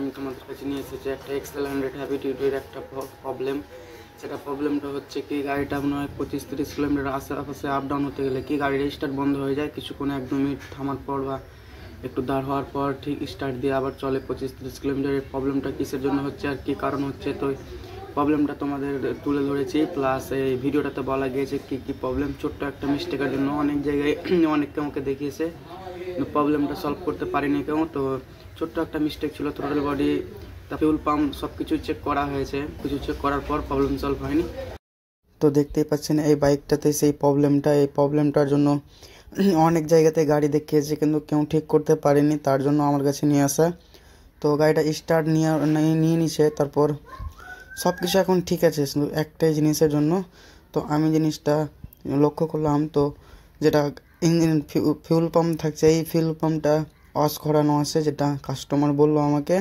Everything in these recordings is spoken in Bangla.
আমি তোমাদের কাছে নিয়ে এসেছি একটা XL100 হ্যাভি ডিউটির একটা প্রবলেম। সেটা প্রবলেমটা হচ্ছে কি, গাড়িটা মনে হয় 25-30 কিলোমিটার আশেপাশে আপ ডাউন হতে গেলে কি গাড়ির স্টার্ট বন্ধ হয়ে যায় কিছুক্ষণ, 1-2 মিনিট থামার পর বা একটু দাঁড় হওয়ার পর ঠিক স্টার্ট দিয়ে আবার চলে 25-30 কিলোমিটারের। প্রবলেমটা কিসের জন্য হচ্ছে আর কি কারণ হচ্ছে, তো প্রবলেমটা তোমাদের তুলে ধরেছি, প্লাস এই ভিডিওটাতে বলা গিয়েছে কী কী প্রবলেম। ছোট্ট একটা মিস্টেকের জন্য অনেক জায়গায় অনেককে আমাকে দেখিয়েছে, প্রবলেমটা সলভ করতে পারিনি কেউ। তো ছোট্ট একটা মিস্টেক ছিল, থ্রোটল বডি, ফিউল পাম্প সব কিছু চেক করা হয়েছে, কিছু চেক করার পর প্রবলেম সলভ হয়নি। তো দেখতেই পাচ্ছেন এই বাইকটাতে সেই প্রবলেমটার জন্য অনেক জায়গাতে গাড়ি দেখিয়েছে কিন্তু কেউ ঠিক করতে পারেনি, তার জন্য আমার কাছে নিয়ে আসা। তো গাড়িটা স্টার্ট নিয়ে নিছে, তারপর সব কিছু এখন ঠিক আছে, শুধু একটাই জিনিসের জন্য। তো আমি জিনিসটা লক্ষ্য করলাম, তো যেটা ইঞ্জিন ফিউল পাম্প থাকছে, এই ফিউল পাম্পটা ওয়াশ করানো আছে, যেটা কাস্টমার বললো আমাকে।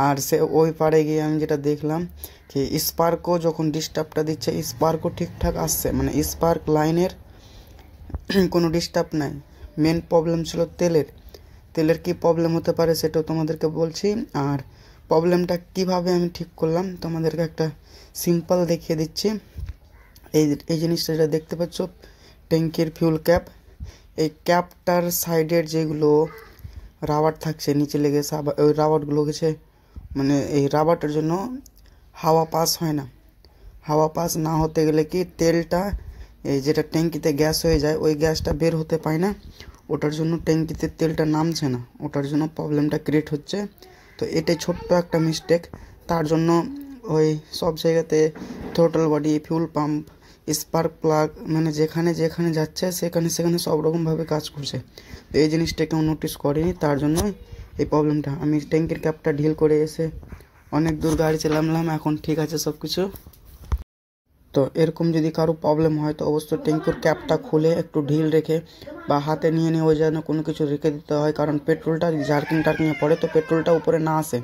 আর সে ওই পারে গিয়ে আমি যেটা দেখলাম কি, স্পার্কও যখন ডিস্টার্বটা দিচ্ছে, স্পার্কও ঠিকঠাক আসছে, মানে স্পার্ক লাইনের কোনো ডিস্টার্ব নাই। মেন প্রবলেম ছিল তেলের কি প্রবলেম হতে পারে সেটাও তোমাদেরকে বলছি। আর প্রবলেমটা কিভাবে আমি ঠিক করলাম তোমাদেরকে একটা সিম্পল দেখিয়ে দিচ্ছি। এই জিনিসটা যেটা দেখতে পাচ্ছ, ট্যাঙ্কির ফিউল ক্যাপ, এই ক্যাপটার সাইডের যেগুলো রাবার থাকছে নিচে লেগেছে, ওই রাবারগুলো গেছে, মানে এই রাবারটার জন্য হাওয়া পাস হয় না। হাওয়া পাস না হতে গেলে কি তেলটা, এই যেটা ট্যাঙ্কিতে গ্যাস হয়ে যায়, ওই গ্যাসটা বের হতে পায় না, ওটার জন্য ট্যাঙ্কিতে তেলটা নামছে না, ওটার জন্য প্রবলেমটা ক্রিয়েট হচ্ছে। তো এটাই ছোট্ট একটা মিস্টেক, তার জন্য ওই সব জায়গাতে throttle body, fuel pump, spark plug, মানে যেখানে যেখানে যাচ্ছে সেখানে সব রকমভাবে কাজ করছে। তো এই জিনিসটা কেউ নোটিস করেনি, তার জন্য এই প্রবলেমটা। আমি ট্যাঙ্কির ক্যাপটা ঢিল করে এসে অনেক দূর গাড়ি চালালাম, এখন ঠিক আছে সব কিছু। তো এরকম যদি কারো প্রবলেম হয় তো অবশ্যই ট্যাঙ্কির ক্যাপটা খুলে একটু ঢিল রেখে বা হাতে নিয়ে ওই যেন কোনো কিছু রেখে দিতে হয়, কারণ পেট্রোলটা জার্কিংয়ে পড়ে তো পেট্রোলটা উপরে না আসে,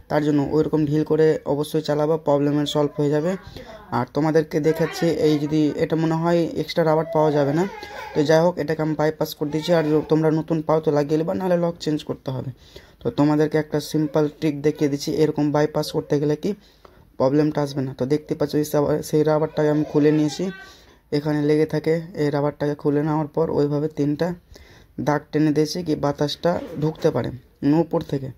তার জন্য ওইরকম ঢিল করে অবশ্যই চালাবা, প্রবলেমের সলভ হয়ে যাবে। আর তোমাদেরকে দেখাচ্ছি, এই যদি এটা মনে হয় এক্সট্রা রাবার পাওয়া যাবে না, তো যাই হোক এটাকে আমি বাইপাস করে দিচ্ছি। আর তোমরা নতুন পাও তো লাগিয়ে নেবা, নাহলে লক চেঞ্জ করতে হবে। তো তোমাদেরকে একটা সিম্পল ট্রিক দেখিয়ে দিচ্ছি, এরকম বাইপাস করতে গেলে কি প্রবলেমটা আসবে না। তো দেখতে পাচ্ছ সেই রাবারটাকে আমি খুলে নিয়েছি, এখানে লেগে থাকে, এই রাবারটাকে খুলে নেওয়ার পর ওইভাবে 3টা দাগ টেনে দিয়েছি কি বাতাসটা ঢুকতে পারে উপর থেকে,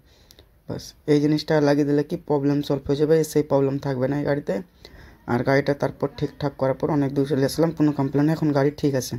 বাস এই জিনিসটা লাগিয়ে দিলে কি প্রবলেম সলভ হয়ে যাবে, সেই প্রবলেম থাকবে না এই গাড়িতে। আর গাড়িটা তারপর ঠিকঠাক করার পর অনেক দূর চলে আসলাম, কোনো কমপ্লেন নেই, এখন গাড়ি ঠিক আছে।